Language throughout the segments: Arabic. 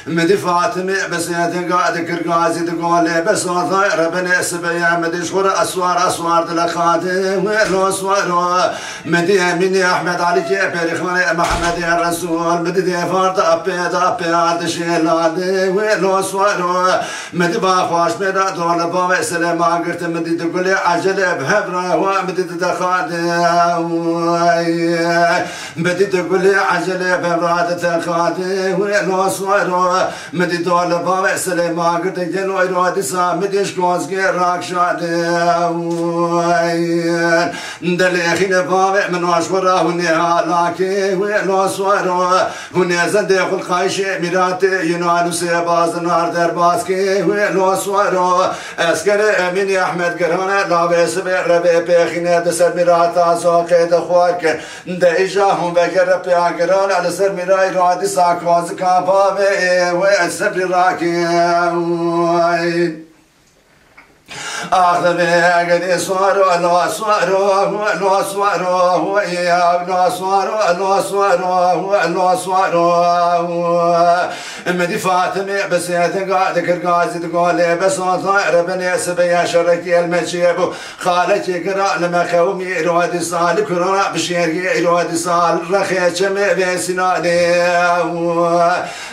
مدي فاطمة بس قاعد كرقازي تقول لي بس ضاير بني سبيا مدي شهور أسوار دلخاتي ويلو صوارو مدي مني أحمد علي جابر إخواني محمد يا رسول مدي دي فرد أبي عاد شيلادي ويلو صوارو مدي باخواش مدا دول بابا سلام قلت مدي تقول لي عجل بهبرة ومدي تدخادي مدي تقول لي عجل بهبرة تدخادي ويلو صوارو مدي دول بابا سلام قلت جنو إرادي سامدي شكوز راك شادي دلي خين بابا من واشورا هني لاكي ويلو صوارو هني زندي خل خايشي ميراتي ينانو سيباز نار درباسكي ويلو صوارو اسكر امين احمد قرانه لابس بربي بخينه دسر ميراتا سوقي دخوارك دايجاهم بقرب يا قران على سر ميراي رادي ساكواز كابابي واسبر راكي أخذ بيقدي صارو لو صارو لو صارو ويا لو صارو لو صارو لو صارو مدي فاطمة بس قاعد كرقازي تقول لي بس طائر بني سبيا شركي المشيب خالك يقرا لما خومي رودي صال كرا بشيري رودي صال رخيش بسناني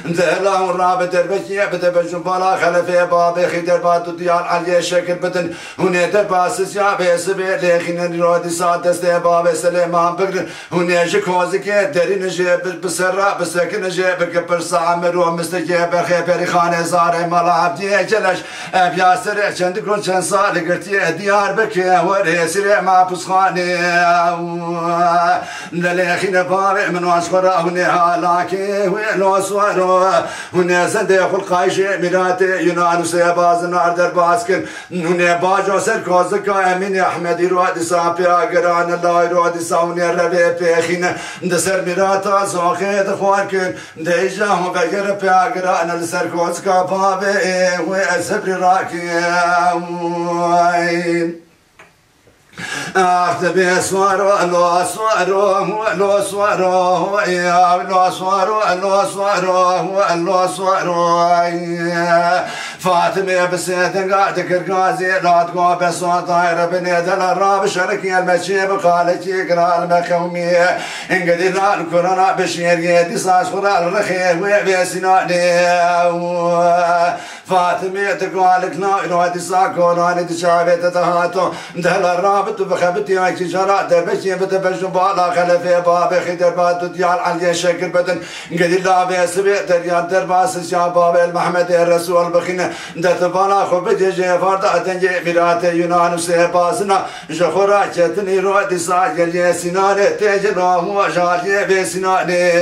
دلا ورابط البكي بتبجن بلا خلفي بابي خدر باتو ديال علي شكل بدن هنا تباسس يا بسبي لكن رودي صال دستي بابي سليمان بقر هنا جكوزك درين جيب بسرا بسكن جيب كبر صامر مستجيب خيبري خانه زاري ملعب دي جلش ابيا سرع چند كون چند سال قرتي ديار بك وري سرع ما بسخاني للخين بابي من واشخر هنا هالاكي ويلو صورو هنا زندي خل قايشي ميراتي يونانو سيباز نار درباسكن هنا باجو سر كوزك امين احمد يرودي صافي اقران الله يرودي صوني الربي بخين دسر ميراتا زوخي دخواركن ديجاهم بقرب أقرأ أنا لسركوز كبابي وأسبري راكي أختبي صوارو لو صوارو لو صوارو يا لو صوارو لو صوارو لو صوارو فاطمة بسيت قاعد كرقازي لا تقول بس طاير بني دل الراب شركي المشيب خالك يقرا المخومي انقدي لا الكورونا بشير يدي صاص خرا الرخي وبسناني فاطمة تقول لك لا يرودي ساكوراني تشابه تتهاتو دل الراب بخبتي هاي شجرة دربشي بتبجن بالا خلفي بابي خدر باتو ديال علي شكل بدن قدي لا بيسبي دريان درباس شاباب المحمد الرسول بخينا دت بالا خو بدي جي فردا تنجي ميرات يونان سيباسنا جخورا چتني رودي ساجل يسنان تجلو هو جاجي بسناني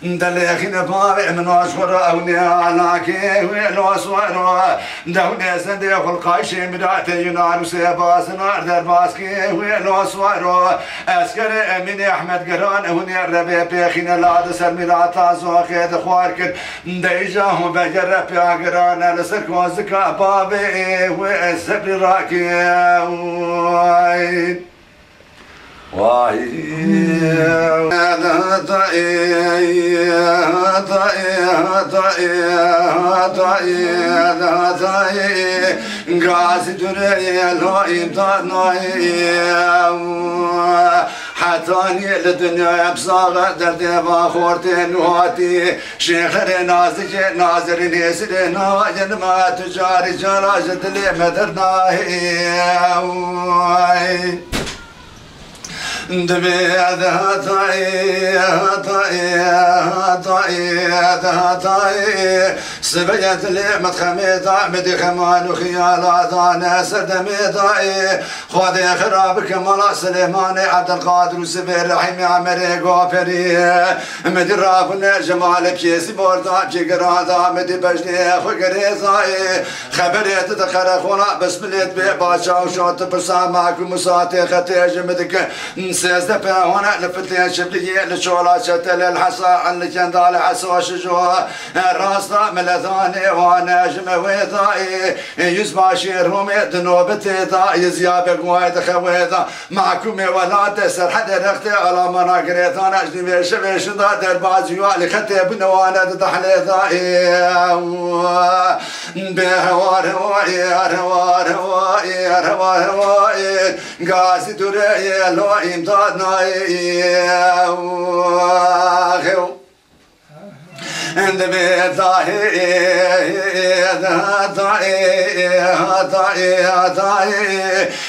دلخين بابي من اشخر اوني علاكي ويلو صورو دوني سندي خلقايشي ميرات يونان سيباس نار درباسكي ويلو صورو اسكر امين احمد قران هوني الربي بخين لاد سميراتا زوخي دخواركن ديجاهم بقرب يا قران لسركوز كبابي واسبري راكي غازي دري لويم حتاني للدنيا بصاغة دردي باخورتين وهاتي شيخر نازك نازر نيسر ناجن ما تجاري جراجة لي مدرناهي دبي هاتاي سبيت لي متخميتا مدي خمان وخيالات انا سردميتاي خذي خرابك ملا سليماني عبد القادر وسبير رحيم عمري غافري مدي رافنا جمال بيسي بورتا بجيقراتا مدي بجني فقريزاي خبريت دخل خونا بس مليت بي باشا وشوت برسامك ومساتي ختيج مدك سيزدفع وانا لفتين شبلية لشولا شتل الحصى اللي كان دال حصى شجوه راسنا ملثاني وانا جمويثاي يزبا شيرهم دنوبتي ذا يزيابك وايد خويثا معكم ولا تسر حد رختي على مناقريت انا اجنبي شبيش ذا درباز يوالي خطي بنوانا تحلي ذاي بهوار هواي هوار هواي هوار هواي قاسي تري لو امتادنا عند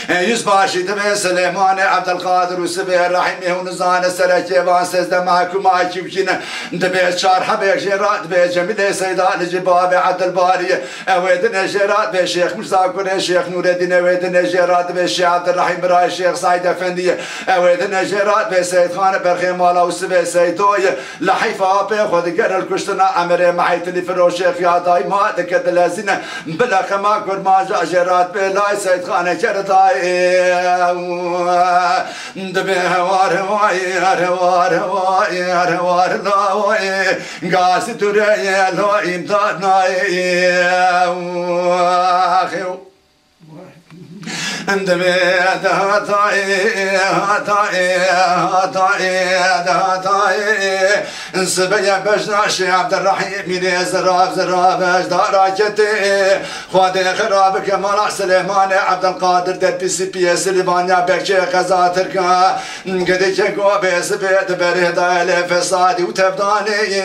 يسباشي تبي سليمان عبد القادر وسبير رحيمي ونزان السلكي بان سيزدا معكم معكي وكينا تبي شار حبيك جيرات بي جميل سيدان جبابي عبد الباري اويدنا جيرات بي شيخ مزاكر شيخ نور الدين اويدنا جيرات بي شيخ عبد الرحيم براي شيخ سعيد افندي اويدنا جيرات بي سيد خان برخي مالا وسبي سيدوي لحيفا بي خذ قرا الكشتنا عمري معي تليفون شيخ يا دايما دكت الازنه بلا خما كل ما جاجرات بلاي سيد خانه كرتاي دبي هوار هواي هوار هواي هوار لاوي قاسي تري لو امتدنا عندما سبيا بجناشي عبد الرحيم من زراب اجدار كتي خادي خراب كمال سليمان عبد القادر دبي سي بي سليمانيا بكشي قزاتركا قدي كو بس بيت بريد على فسادي وتبداني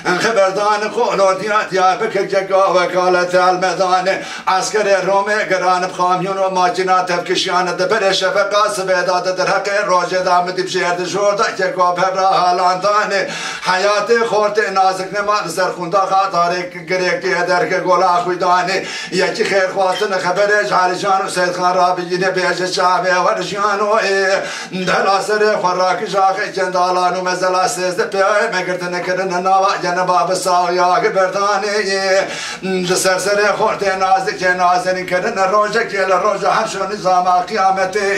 خبردان خولو ديات يا بكر جقا وكالة الميدان عسكري رومي قران بخاميون وماجنات تفكشيان دبر شفقا سبيدات درحقي روجي دامتي بشير دشور دكي كو ببرا هالانتاني حياتي خورتي نازك نما سرخوندا خاطارك قريكتي هدرك قولا خويداني يكي خير خواتن خبرج عالجان وسيد خان رابيين بيج الشعبي ورجيانو دهلا سري خراك جاخي جندالانو مزلا سيزد بيعي مقرتن كرن نوا جنبا بساويا قبرتاني جسر سري خورتي نازك نازن كرن روجك الروج حرشو نظام قيامتي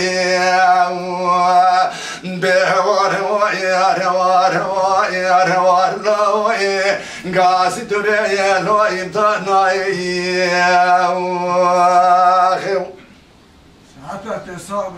بهوار هواي هوار هواي هوار لوي قاسي تري لو امتناي ساعات تصاب